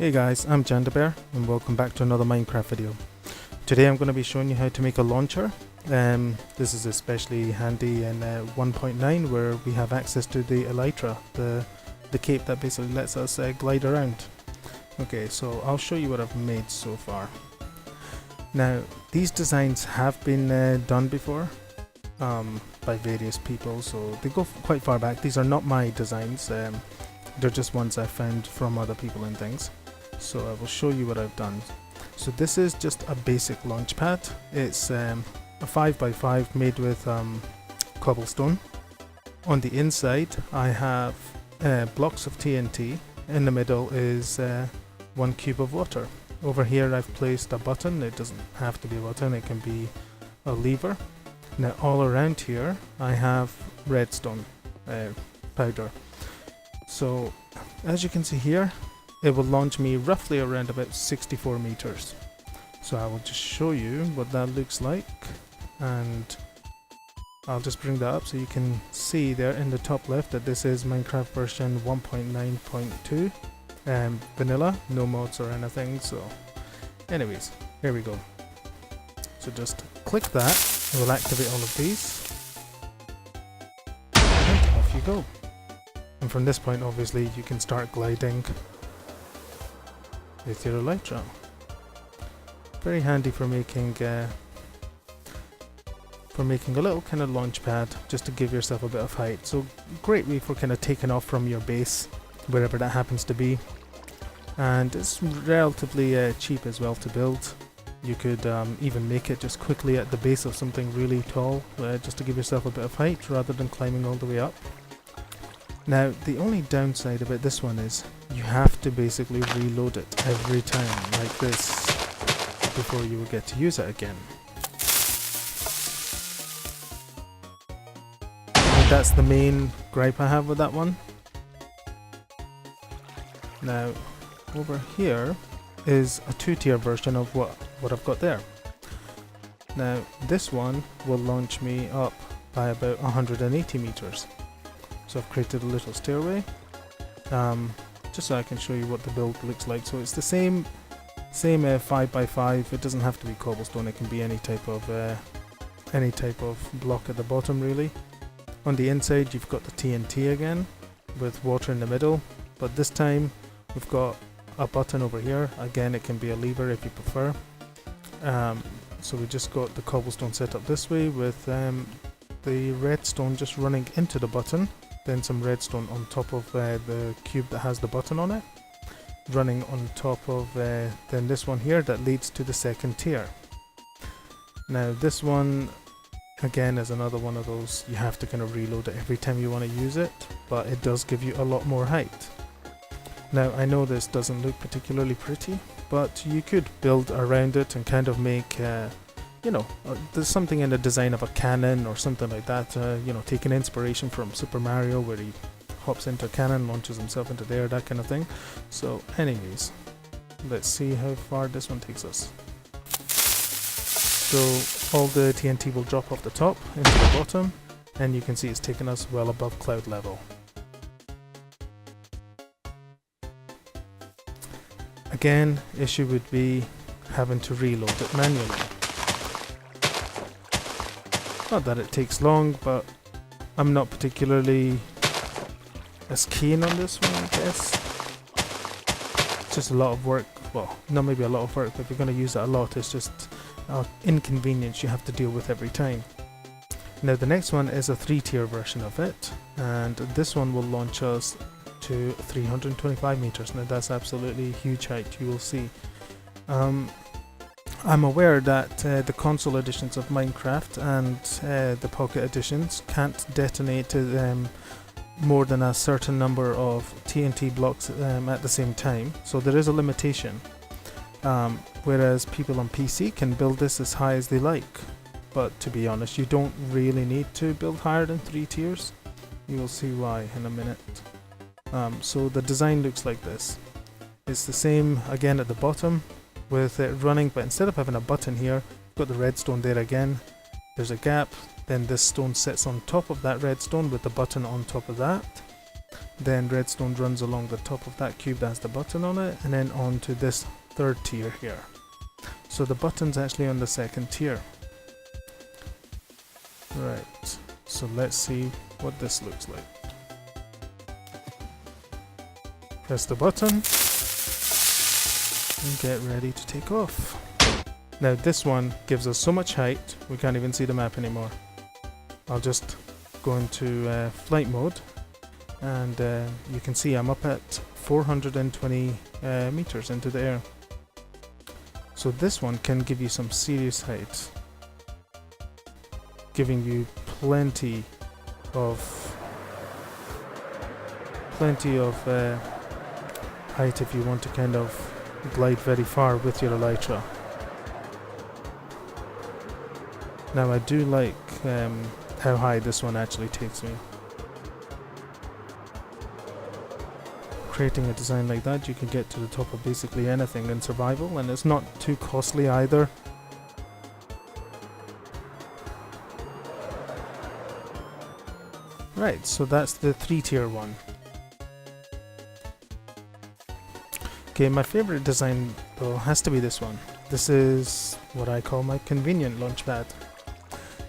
Hey guys, I'm Jandabear and welcome back to another Minecraft video. Today I'm going to be showing you how to make a launcher. This is especially handy in 1.9 where we have access to the Elytra, the cape that basically lets us glide around. Okay, so I'll show you what I've made so far. Now, these designs have been done before by various people, so they go quite far back. These are not my designs, they're just ones I found from other people and things. So I will show you what I've done. So this is just a basic launch pad. It's a 5x5 made with cobblestone. On the inside I have blocks of TNT. In the middle is 1 cube of water. Over here I've placed a button. It doesn't have to be a button, it can be a lever. Now all around here I have redstone powder. So as you can see here, it will launch me roughly around about 64 meters. So I will just show you what that looks like, and I'll just bring that up so you can see there in the top left that this is Minecraft version 1.9.2 vanilla, no mods or anything. So anyways, here we go. So just click that, it will activate all of these, and off you go. And from this point obviously you can start gliding with your Elytra. Very handy for making a little kind of launch pad just to give yourself a bit of height. So great way for kind of taking off from your base, wherever that happens to be. And it's relatively cheap as well to build. You could even make it just quickly at the base of something really tall, just to give yourself a bit of height rather than climbing all the way up. Now, the only downside about this one is you have to basically reload it every time like this before you will get to use it again. And that's the main gripe I have with that one. Now, over here is a 2-tier version of what I've got there. Now, this one will launch me up by about 180 meters. So I've created a little stairway, just so I can show you what the build looks like. So it's the same 5x5. It doesn't have to be cobblestone. It can be any type of block at the bottom, really. On the inside, you've got the TNT again, with water in the middle. But this time, we've got a button over here. Again, it can be a lever if you prefer. So we just got the cobblestone set up this way with the redstone just running into the button. Then some redstone on top of the cube that has the button on it, running on top of then this one here that leads to the second tier. Now this one again is another one of those you have to kind of reload it every time you want to use it, but it does give you a lot more height. Now I know this doesn't look particularly pretty, but you could build around it and kind of make you know, there's something in the design of a cannon or something like that, you know, taking inspiration from Super Mario where he hops into a cannon, launches himself into the air, that kind of thing. So anyways, let's see how far this one takes us. So all the TNT will drop off the top into the bottom, and you can see it's taken us well above cloud level. Again, issue would be having to reload it manually. Not that it takes long, but I'm not particularly as keen on this one, I guess. It's just a lot of work. Well, not maybe a lot of work, but if you're going to use it a lot, it's just an inconvenience you have to deal with every time. Now the next one is a 3-tier version of it, and this one will launch us to 325 meters. Now that's absolutely huge height, you will see. I'm aware that the console editions of Minecraft and the Pocket editions can't detonate more than a certain number of TNT blocks at the same time, so there is a limitation. Whereas people on PC can build this as high as they like, but to be honest, you don't really need to build higher than 3 tiers. You will see why in a minute. So the design looks like this. It's the same again at the bottom, with it running, but instead of having a button here, you've got the redstone there again. There's a gap, then this stone sits on top of that redstone with the button on top of that, then redstone runs along the top of that cube that has the button on it, and then onto this third tier here. So the button's actually on the second tier. Right, so let's see what this looks like. Press the button and get ready to take off. Now this one gives us so much height we can't even see the map anymore. I'll just go into flight mode, and you can see I'm up at 420 meters into the air. So this one can give you some serious height, giving you plenty of height if you want to kind of glide very far with your elytra. Now I do like how high this one actually takes me. Creating a design like that, you can get to the top of basically anything in survival, and it's not too costly either. Right, so that's the 3-tier one. Okay, my favorite design though has to be this one. This is what I call my convenient launchpad.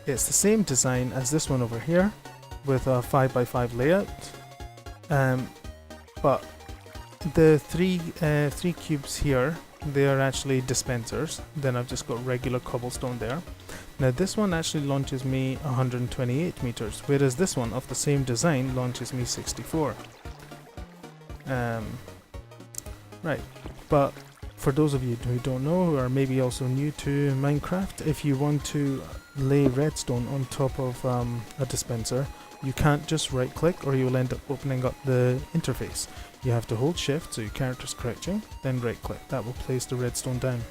It's the same design as this one over here, with a 5x5 layout, but the three cubes here, they are actually dispensers. Then I've just got regular cobblestone there. Now this one actually launches me 128 meters, whereas this one of the same design launches me 64. Right, but for those of you who don't know, who are maybe also new to Minecraft, if you want to lay redstone on top of a dispenser, you can't just right click or you'll end up opening up the interface. You have to hold shift so your character's crouching, then right click. That will place the redstone down.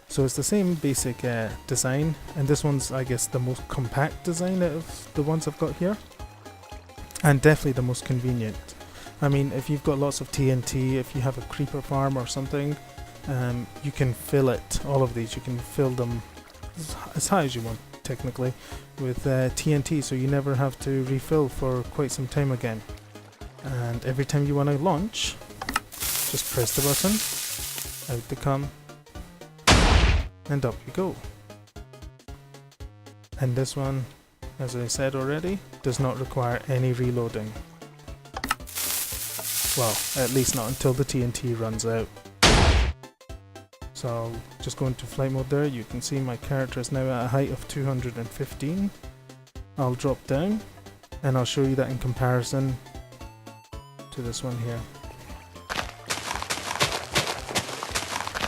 So it's the same basic design, and this one's, I guess, the most compact design out of the ones I've got here, and definitely the most convenient. I mean, if you've got lots of TNT, if you have a creeper farm or something, you can fill it, all of these, you can fill them as high as you want technically with TNT, so you never have to refill for quite some time again. And every time you want to launch, just press the button, out they come, and up you go. And this one, as I said already, does not require any reloading. Well, at least not until the TNT runs out. So I'll just go into flight mode there. You can see my character is now at a height of 215. I'll drop down and I'll show you that in comparison to this one here.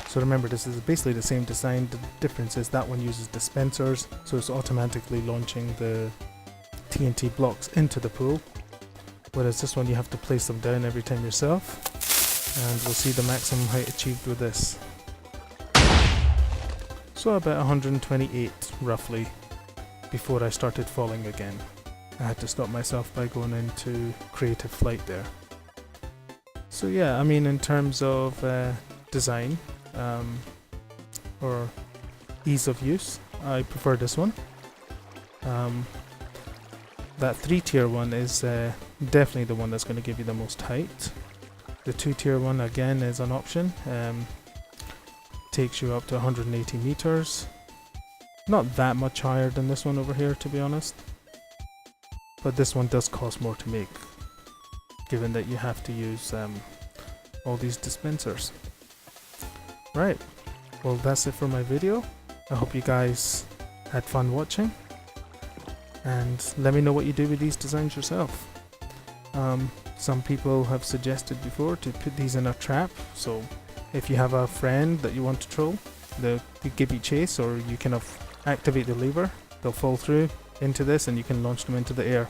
So remember, this is basically the same design. The difference is that one uses dispensers, so it's automatically launching the TNT blocks into the pool, whereas this one you have to place them down every time yourself. And we'll see the maximum height achieved with this. So about 128 roughly before I started falling again. I had to stop myself by going into creative flight there. So yeah, I mean, in terms of design or ease of use, I prefer this one. That 3-tier one is definitely the one that's going to give you the most height. The 2-tier one again is an option. Takes you up to 180 meters. Not that much higher than this one over here, to be honest. But this one does cost more to make, given that you have to use all these dispensers. Right, well that's it for my video. I hope you guys had fun watching, and let me know what you do with these designs yourself. Some people have suggested before to put these in a trap, so if you have a friend that you want to troll, they'll give you chase, or you can activate the lever, they'll fall through into this and you can launch them into the air.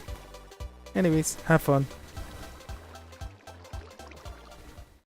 Anyways, have fun.